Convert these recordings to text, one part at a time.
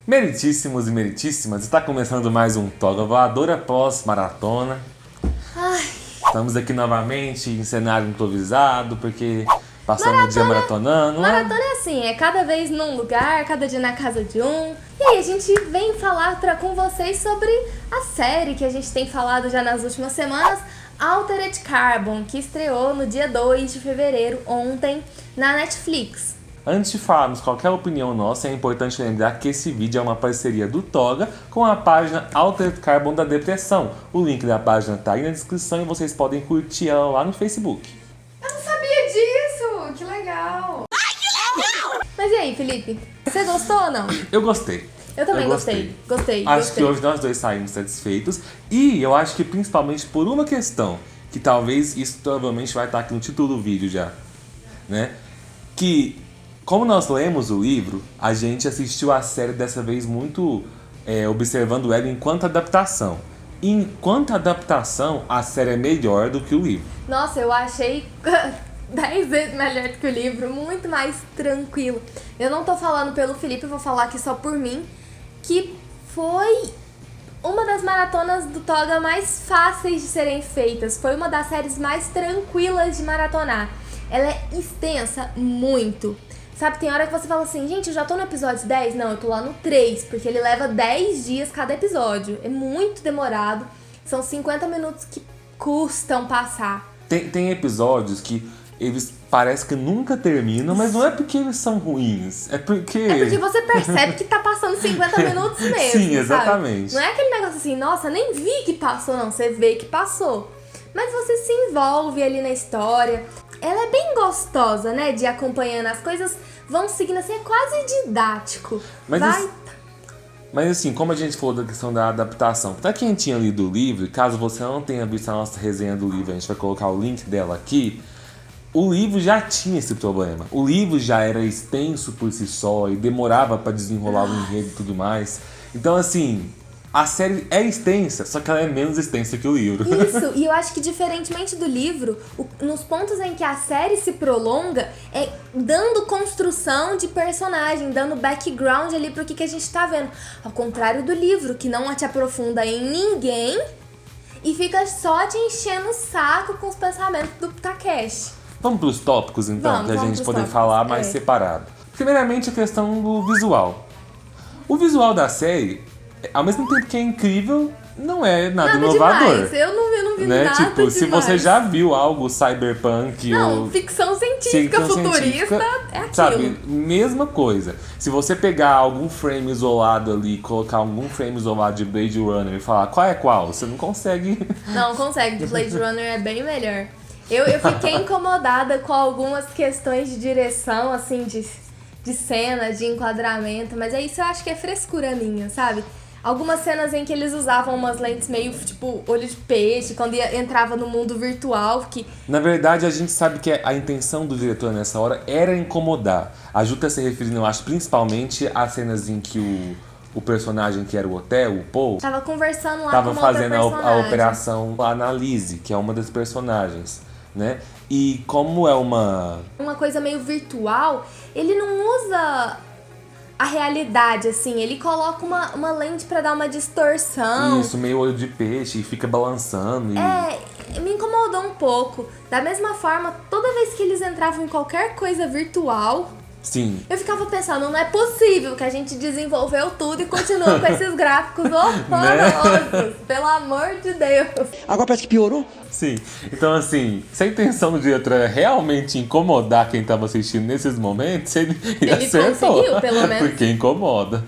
Meritíssimos e meritíssimas, está começando mais um Toga Voadora pós-maratona. Estamos aqui novamente em cenário improvisado, porque passamos o dia maratonando. Maratona é assim, é cada vez num lugar, cada dia na casa de um. E aí a gente vem falar com vocês sobre a série que a gente tem falado já nas últimas semanas, Altered Carbon, que estreou no dia 2 de fevereiro, ontem, na Netflix. Antes de falarmos qualquer opinião nossa, é importante lembrar que esse vídeo é uma parceria do Toga com a página Altered Carbon da Depressão. O link da página tá aí na descrição e vocês podem curtir ela lá no Facebook. Eu não sabia disso! Que legal! Mas e aí, Felipe? Você gostou ou não? Eu gostei. Eu também gostei. Acho que hoje nós dois saímos satisfeitos. E eu acho que principalmente por uma questão, que talvez isso provavelmente vai estar aqui no título do vídeo já, né? Que, como nós lemos o livro, a gente assistiu a série dessa vez muito observando ela enquanto adaptação. E enquanto adaptação, a série é melhor do que o livro. Nossa, eu achei 10 vezes melhor do que o livro, muito mais tranquilo. Eu não tô falando pelo Felipe, eu vou falar aqui só por mim, que foi uma das maratonas do Toga mais fáceis de serem feitas. Foi uma das séries mais tranquilas de maratonar. Ela é extensa muito. Sabe, tem hora que você fala assim, gente, eu já tô no episódio 10? Não, eu tô lá no 3, porque ele leva 10 dias cada episódio. É muito demorado. São 50 minutos que custam passar. Tem episódios que eles parecem que nunca terminam, mas não é porque eles são ruins, é porque você percebe que tá passando 50 minutos mesmo. Sim, exatamente. Sabe? Não é aquele negócio assim, nossa, nem vi que passou, não. Você vê que passou. Mas você se envolve ali na história. Ela é bem gostosa, né? De ir acompanhando as coisas, vão seguindo assim, é quase didático. Mas assim, como a gente falou da questão da adaptação, pra quem tinha lido o livro, caso você não tenha visto a nossa resenha do livro, a gente vai colocar o link dela aqui. O livro já tinha esse problema. O livro já era extenso por si só e demorava pra desenrolar o enredo e tudo mais. Então, assim, a série é extensa, só que ela é menos extensa que o livro. Isso, e eu acho que diferentemente do livro, nos pontos em que a série se prolonga, é dando construção de personagem, dando background ali pro que a gente tá vendo. Ao contrário do livro, que não te aprofunda em ninguém e fica só te enchendo o saco com os pensamentos do Takeshi. Vamos pros tópicos, então, pra gente poder falar mais separado. Primeiramente, a questão do visual. O visual da série, ao mesmo tempo que é incrível, não é nada inovador. Demais. Eu não vi né? nada Tipo, demais. se você já viu algo cyberpunk ou ficção científica futurista, é aquilo. Sabe, mesma coisa. Se você pegar algum frame isolado ali, colocar algum frame isolado de Blade Runner e falar qual é qual, você não consegue. Não consegue, de Blade Runner é bem melhor. Eu fiquei incomodada com algumas questões de direção, assim, de cena, de enquadramento, mas isso eu acho que é frescura minha, sabe? Algumas cenas em que eles usavam umas lentes meio, tipo, olho de peixe, quando entrava no mundo virtual, que... Na verdade, a gente sabe que a intenção do diretor nessa hora era incomodar. A Ju tá se referindo, eu acho, principalmente às cenas em que o personagem que era o Hotel, o Paul... Tava conversando lá tava com uma fazendo outra a operação lá na Lizzie, que é uma das personagens, né? E como é uma coisa meio virtual, ele não usa a realidade, assim. Ele coloca uma lente pra dar uma distorção. Isso, meio olho de peixe e fica balançando. Me incomodou um pouco. Da mesma forma, toda vez que eles entravam em qualquer coisa virtual... Sim. Eu ficava pensando, não é possível que a gente desenvolveu tudo e continua com esses gráficos horrorosos. Pelo amor de Deus. Agora parece que piorou. Sim. Então, assim, se a intenção do diretor é realmente incomodar quem estava assistindo nesses momentos, ele acertou. Conseguiu, pelo menos. Porque incomoda.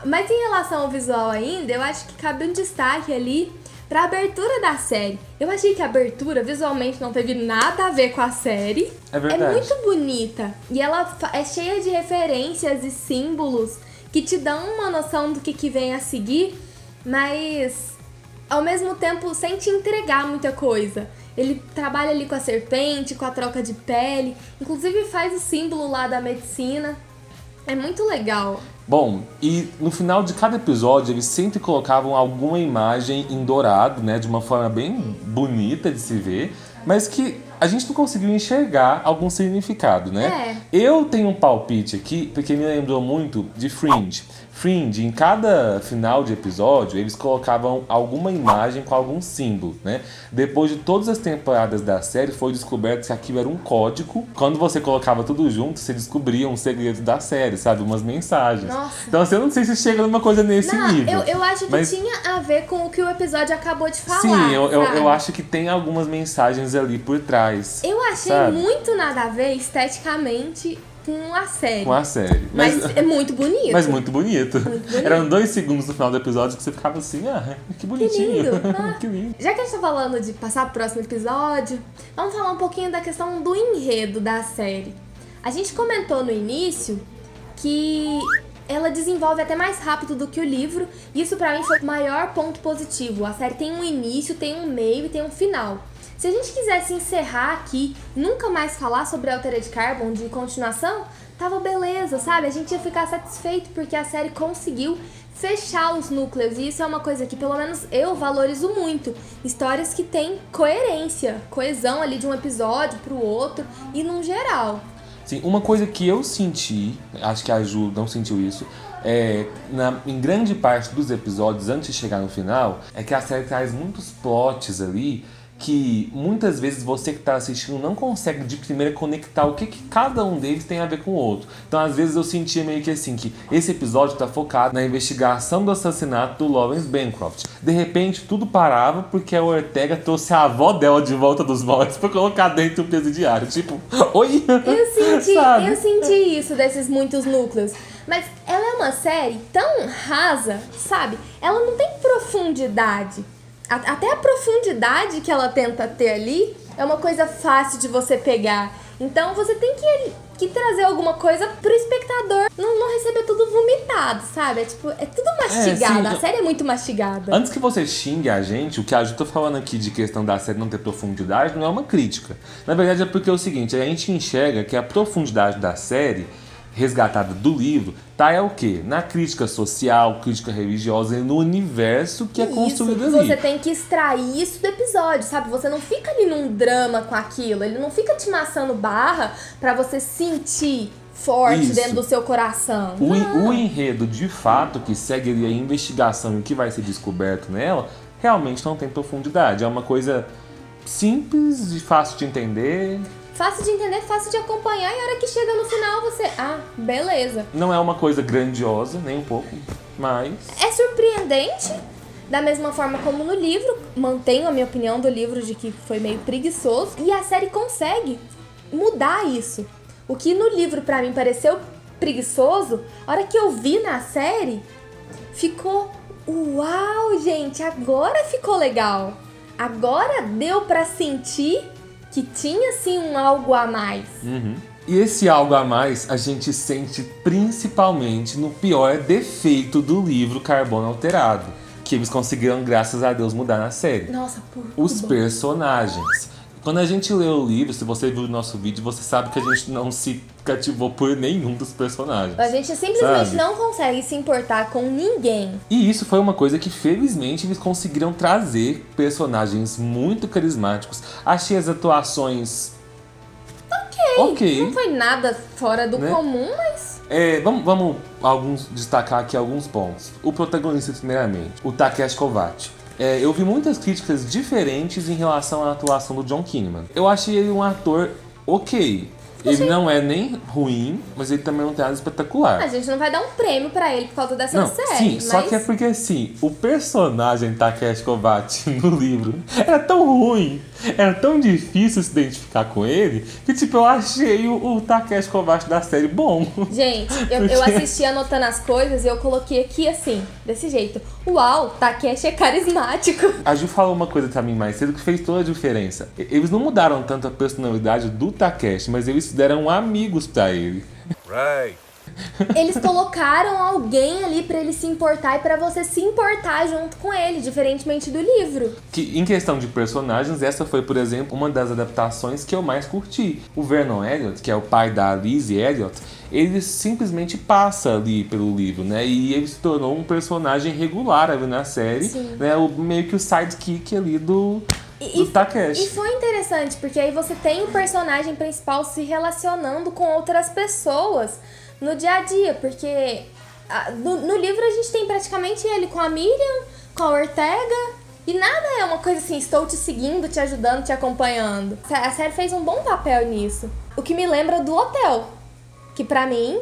Mas em relação ao visual ainda, eu acho que cabe um destaque ali pra abertura da série. Eu achei que a abertura visualmente não teve nada a ver com a série. É verdade. É muito bonita. E ela é cheia de referências e símbolos que te dão uma noção do que vem a seguir, mas ao mesmo tempo sem te entregar muita coisa. Ele trabalha ali com a serpente, com a troca de pele, inclusive faz o símbolo lá da medicina. É muito legal. Bom, e no final de cada episódio eles sempre colocavam alguma imagem em dourado, né, de uma forma bem bonita de se ver, mas que a gente não conseguiu enxergar algum significado, né? Eu tenho um palpite aqui, porque me lembrou muito de Fringe. Fringe, em cada final de episódio, eles colocavam alguma imagem com algum símbolo, né? Depois de todas as temporadas da série, foi descoberto que aquilo era um código. Quando você colocava tudo junto, você descobria um segredo da série, sabe? Umas mensagens. Nossa. Então, assim, eu não sei se chega numa coisa nesse nível. Eu acho que mas... tinha a ver com o que o episódio acabou de falar. Sim, eu acho que tem algumas mensagens ali por trás. Eu achei sabe? muito nada a ver esteticamente com a série. Com a série. Mas é muito bonito. Mas muito bonito. Muito bonito. Eram 2 segundos no final do episódio que você ficava assim, que bonitinho. Que lindo. Ah. Que lindo. Já que a gente tá falando de passar pro próximo episódio, vamos falar um pouquinho da questão do enredo da série. A gente comentou no início que ela desenvolve até mais rápido do que o livro, e isso pra mim foi o maior ponto positivo. A série tem um início, tem um meio e tem um final. Se a gente quisesse encerrar aqui, nunca mais falar sobre Altered Carbon de continuação, tava beleza, sabe? A gente ia ficar satisfeito porque a série conseguiu fechar os núcleos, e isso é uma coisa que pelo menos eu valorizo muito. Histórias que têm coerência, coesão ali de um episódio pro outro e num geral. Sim, uma coisa que eu senti, acho que a Ju não sentiu isso, em grande parte dos episódios, antes de chegar no final, é que a série traz muitos plots ali que muitas vezes você que está assistindo não consegue de primeira conectar o que cada um deles tem a ver com o outro. Então, às vezes, eu sentia meio que assim, que esse episódio está focado na investigação do assassinato do Lawrence Bancroft. De repente, tudo parava porque a Ortega trouxe a avó dela de volta dos mortos para colocar dentro do presidiário. Tipo, oi? Eu senti isso desses muitos núcleos. Mas ela é uma série tão rasa, sabe? Ela não tem profundidade. Até a profundidade que ela tenta ter ali é uma coisa fácil de você pegar. Então você tem que trazer alguma coisa pro espectador não receber tudo vomitado, sabe? É tudo mastigado. A série é muito mastigada. Antes que você xingue a gente, o que a Ju tá falando aqui de questão da série não ter profundidade não é uma crítica. Na verdade é porque é o seguinte, a gente enxerga que a profundidade da série resgatada do livro, é o quê? Na crítica social, crítica religiosa e no universo que é construído ali. Você tem que extrair isso do episódio, sabe? Você não fica ali num drama com aquilo, ele não fica te maçando barra pra você sentir forte dentro do seu coração. O enredo, de fato, que segue ali a investigação e o que vai ser descoberto nela, realmente não tem profundidade. É uma coisa simples e fácil de entender. Fácil de entender, fácil de acompanhar, e a hora que chega no final você... beleza. Não é uma coisa grandiosa, nem um pouco, mas... É surpreendente, da mesma forma como no livro. Mantenho a minha opinião do livro de que foi meio preguiçoso. E a série consegue mudar isso. O que no livro pra mim pareceu preguiçoso, a hora que eu vi na série, ficou... Uau, gente, agora ficou legal. Agora deu pra sentir que tinha, sim, um algo a mais. Uhum. E esse algo a mais a gente sente principalmente no pior defeito do livro Carbono Alterado, que eles conseguiram, graças a Deus, mudar na série. Nossa, os personagens. Quando a gente lê o livro, se você viu o nosso vídeo, você sabe que a gente não se cativou por nenhum dos personagens. A gente simplesmente não consegue se importar com ninguém. E isso foi uma coisa que, felizmente, eles conseguiram trazer personagens muito carismáticos. Achei as atuações... Ok. Não foi nada fora do comum, mas... Vamos destacar aqui alguns pontos. O protagonista, primeiramente, o Takeshi Kovacs. Eu vi muitas críticas diferentes em relação à atuação do John Kinnaman. Eu achei ele um ator ok. Ele não é nem ruim, mas ele também não tem nada espetacular. A gente não vai dar um prêmio pra ele por causa dessa série. Sim, só que é porque assim, o personagem Takeshi Kovacs no livro era tão ruim, era tão difícil se identificar com ele, que tipo, eu achei o Takeshi Kovacs da série bom. Gente, eu assisti anotando as coisas e eu coloquei aqui assim, desse jeito. Uau, Takeshi é carismático. A Ju falou uma coisa pra mim mais cedo que fez toda a diferença. Eles não mudaram tanto a personalidade do Takeshi, mas eles deram amigos pra ele. Right. Eles colocaram alguém ali pra ele se importar e pra você se importar junto com ele, diferentemente do livro. Que, em questão de personagens, essa foi, por exemplo, uma das adaptações que eu mais curti. O Vernon Elliot, que é o pai da Lizzie Elliot, ele simplesmente passa ali pelo livro, né? E ele se tornou um personagem regular ali na série, né? Meio que o sidekick ali do do E Takeshi. foi interessante, porque aí você tem o personagem principal se relacionando com outras pessoas no dia a dia, porque no livro a gente tem praticamente ele com a Miriam, com a Ortega, e nada é uma coisa assim, estou te seguindo, te ajudando, te acompanhando. A série fez um bom papel nisso. O que me lembra do Hotel, que pra mim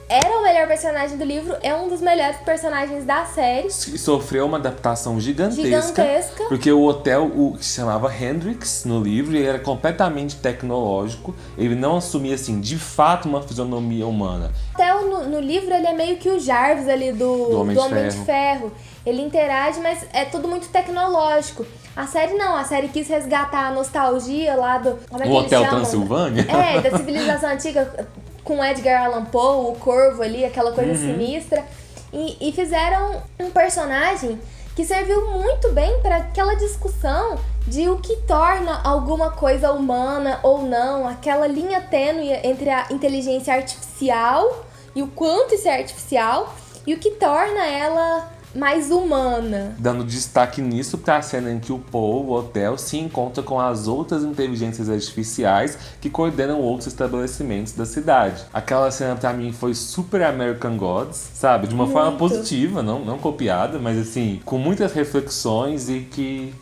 era o melhor personagem do livro, é um dos melhores personagens da série. Sofreu uma adaptação gigantesca. Porque o hotel, que se chamava Hendrix no livro, ele era completamente tecnológico. Ele não assumia, assim, de fato, uma fisionomia humana. Até no livro ele é meio que o Jarvis ali do Homem de Ferro. Ele interage, mas é tudo muito tecnológico. A série não, a série quis resgatar a nostalgia lá do... Como é que o Hotel chamam? Transilvânia? Da civilização antiga, com Edgar Allan Poe, o Corvo ali, aquela coisa sinistra. E fizeram um personagem que serviu muito bem para aquela discussão de o que torna alguma coisa humana ou não, aquela linha tênue entre a inteligência artificial e o quanto isso é artificial e o que torna ela mais humana. Dando destaque nisso para a cena em que o Paul, o hotel, se encontra com as outras inteligências artificiais que coordenam outros estabelecimentos da cidade. Aquela cena pra mim foi super American Gods, sabe? De uma forma positiva, não copiada, mas assim, com muitas reflexões e que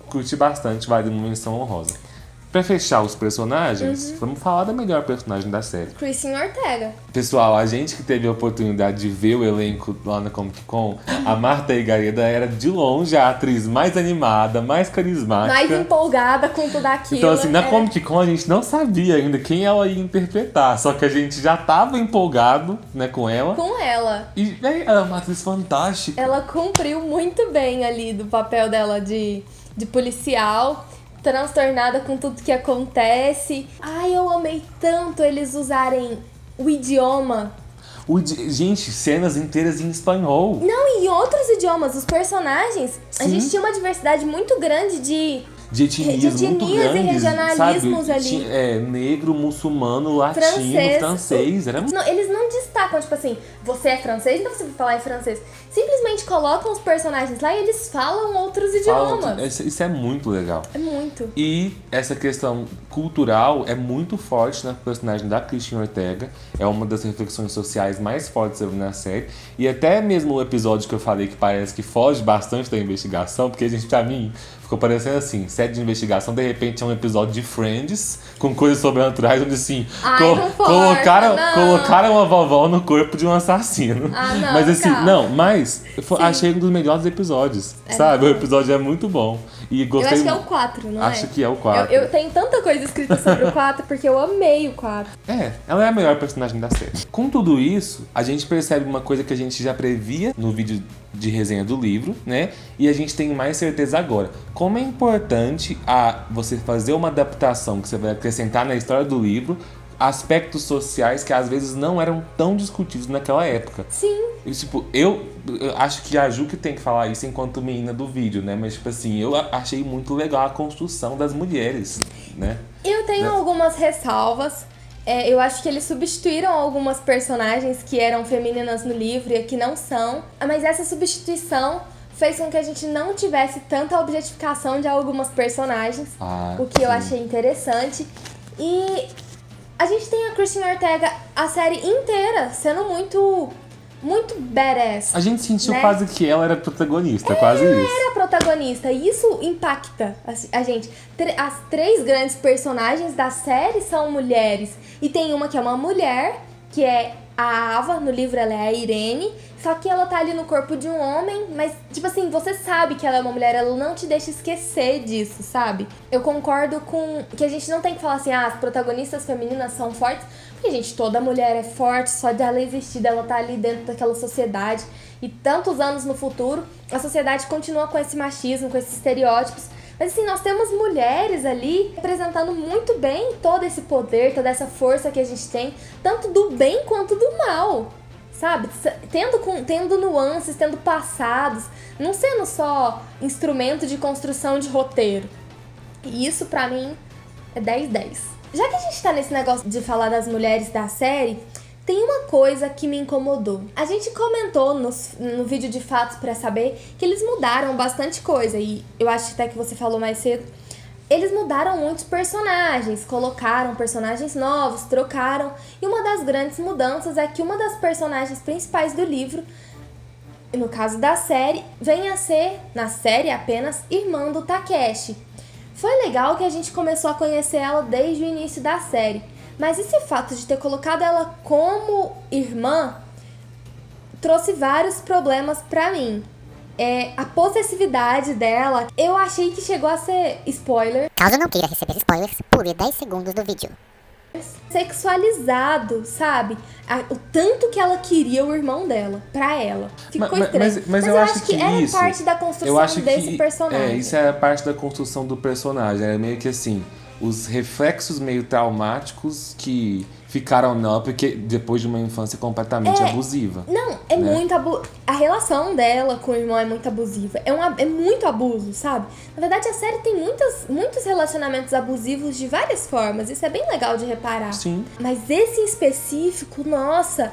curti bastante, vale uma menção honrosa. Pra fechar os personagens, vamos falar da melhor personagem da série. Christine Ortega. Pessoal, a gente que teve a oportunidade de ver o elenco lá na Comic Con, a Marta Higareda era de longe a atriz mais animada, mais carismática. Mais empolgada com tudo aquilo. Então assim, na Comic Con a gente não sabia ainda quem ela ia interpretar, só que a gente já tava empolgado, né, com ela. Com ela. E ela é uma atriz fantástica. Ela cumpriu muito bem ali do papel dela de policial, transtornada com tudo que acontece. Ai, eu amei tanto eles usarem o idioma. Gente, cenas inteiras em espanhol. Não, e em outros idiomas, os personagens, a gente tinha uma diversidade muito grande de etnias muito grandes, e regionalismos, sabe? ali. Negro, muçulmano, latino, francês. Era... Não, eles não destacam, tipo assim, você é francês, então você vai falar em francês. Simplesmente colocam os personagens lá e eles falam outros idiomas. Isso é muito legal. É muito. E essa questão cultural é muito forte na personagem da Christine Ortega. É uma das reflexões sociais mais fortes na série. E até mesmo o episódio que eu falei que parece que foge bastante da investigação, porque, gente, pra mim, ficou parecendo assim, série de investigação, de repente é um episódio de Friends, com coisas sobrenaturais, onde assim, colocaram uma vovó no corpo de um assassino. Ah, não, mas assim, achei um dos melhores episódios, sabe? O episódio é muito bom. E gostei. Eu acho que é o 4, não Acho que é o 4. Eu tenho tanta coisa escrita sobre o 4, porque eu amei o 4. Ela é a melhor personagem da série. Com tudo isso, a gente percebe uma coisa que a gente já previa no vídeo de resenha do livro, né? E a gente tem mais certeza agora. Como é importante você fazer uma adaptação que você vai acrescentar na história do livro aspectos sociais que às vezes não eram tão discutidos naquela época. Sim. E, tipo, eu acho que a Ju que tem que falar isso enquanto menina do vídeo, né? Mas, tipo assim, eu achei muito legal a construção das mulheres, né? Eu tenho algumas ressalvas. Eu acho que eles substituíram algumas personagens que eram femininas no livro e que não são. Mas essa substituição fez com que a gente não tivesse tanta objetificação de algumas personagens. O que eu achei interessante. E a gente tem a Christine Ortega a série inteira sendo muito badass. A gente sentiu, né? Quase que ela era protagonista, quase isso. Ela era protagonista, e isso impacta a gente. As 3 grandes personagens da série são mulheres. E tem uma que é uma mulher, que é a Ava, no livro ela é a Irene, só que ela tá ali no corpo de um homem, mas, tipo assim, você sabe que ela é uma mulher, ela não te deixa esquecer disso, sabe? Eu concordo com que a gente não tem que falar assim, as protagonistas femininas são fortes, porque, gente, toda mulher é forte, só dela existir, dela tá ali dentro daquela sociedade. E tantos anos no futuro, a sociedade continua com esse machismo, com esses estereótipos. Mas assim, nós temos mulheres ali representando muito bem todo esse poder, toda essa força que a gente tem, tanto do bem quanto do mal, sabe? Tendo nuances, tendo passados, não sendo só instrumento de construção de roteiro. E isso pra mim é 10/10. Já que a gente tá nesse negócio de falar das mulheres da série, Tem uma coisa que me incomodou. A gente comentou no vídeo de fatos pra saber que eles mudaram bastante coisa. E eu acho até que você falou mais cedo. Eles mudaram muitos personagens, colocaram personagens novos, trocaram. E uma das grandes mudanças é que uma das personagens principais do livro, no caso da série, vem a ser, na série apenas, irmã do Takeshi. Foi legal que a gente começou a conhecer ela desde o início da série. Mas esse fato de ter colocado ela como irmã trouxe vários problemas pra mim. A possessividade dela, eu achei que chegou a ser spoiler. Caso não queira receber spoilers, pule 10 segundos do vídeo. Sexualizado, sabe? O tanto que ela queria o irmão dela, pra ela. Ficou estranho. Mas eu acho que era isso, parte da construção desse personagem. Isso é parte da construção do personagem. É meio que assim, os reflexos meio traumáticos que ficaram nela, porque depois de uma infância completamente abusiva. Não, muito abusivo. A relação dela com o irmão é muito abusiva. É muito abuso, sabe? Na verdade, a série tem muitos relacionamentos abusivos de várias formas. Isso é bem legal de reparar. Sim. Mas esse em específico, nossa,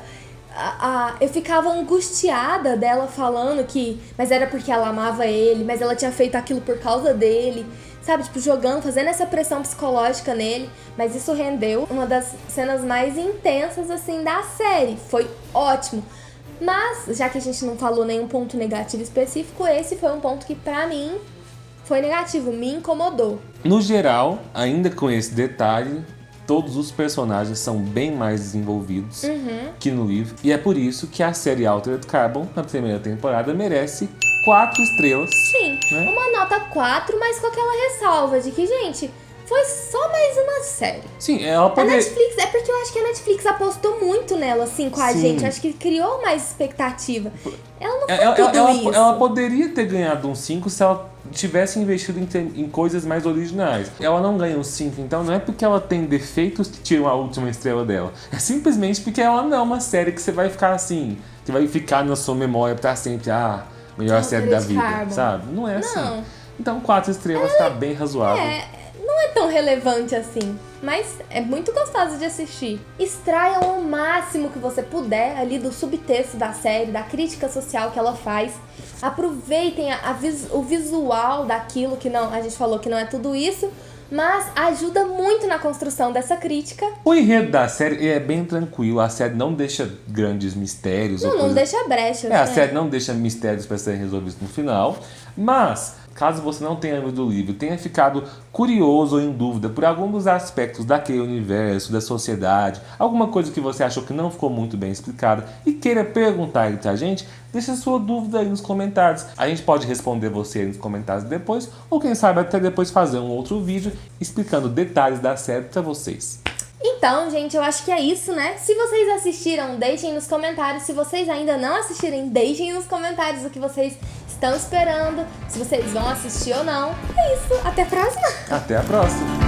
eu ficava angustiada dela falando que... Mas era porque ela amava ele, mas ela tinha feito aquilo por causa dele. Sabe, tipo, fazendo essa pressão psicológica nele. Mas isso rendeu uma das cenas mais intensas, assim, da série. Foi ótimo. Mas, já que a gente não falou nenhum ponto negativo específico, esse foi um ponto que, pra mim, foi negativo. Me incomodou. No geral, ainda com esse detalhe, todos os personagens são bem mais desenvolvidos que no livro. E é por isso que a série Altered Carbon, na primeira temporada, merece 4 estrelas. Sim, né? Uma nota 4, mas com aquela ressalva de que, gente, foi só mais uma série. Sim, ela A poderia... Netflix, é porque eu acho que a Netflix apostou muito nela, assim, com a Sim. gente. Eu acho que criou mais expectativa. Ela não foi tudo isso. Ela poderia ter ganhado um 5 se ela tivesse investido em coisas mais originais. Ela não ganha um 5, então não é porque ela tem defeitos que tiram a última estrela dela. É simplesmente porque ela não é uma série que você vai ficar assim, que vai ficar na sua memória pra sempre. Melhor série da vida, sabe? Não é assim. Não. Então 4 estrelas tá bem razoável. Não é tão relevante assim, mas é muito gostoso de assistir. Extraiam o máximo que você puder ali do subtexto da série, da crítica social que ela faz. Aproveitem o visual daquilo que não, a gente falou que não é tudo isso, mas ajuda muito na construção dessa crítica. O enredo da série é bem tranquilo, a série não deixa grandes mistérios. Não deixa brechas. A série não deixa mistérios para serem resolvidos no final, mas caso você não tenha lido o livro, tenha ficado curioso ou em dúvida por algum dos aspectos daquele universo, da sociedade, alguma coisa que você achou que não ficou muito bem explicada e queira perguntar entre a gente, deixa sua dúvida aí nos comentários. A gente pode responder você aí nos comentários depois, ou quem sabe até depois fazer um outro vídeo explicando detalhes da série para vocês. Então, gente, eu acho que é isso, né? Se vocês assistiram, deixem nos comentários. Se vocês ainda não assistirem, deixem nos comentários o que vocês estão esperando. Se vocês vão assistir ou não. É isso. Até a próxima! Até a próxima!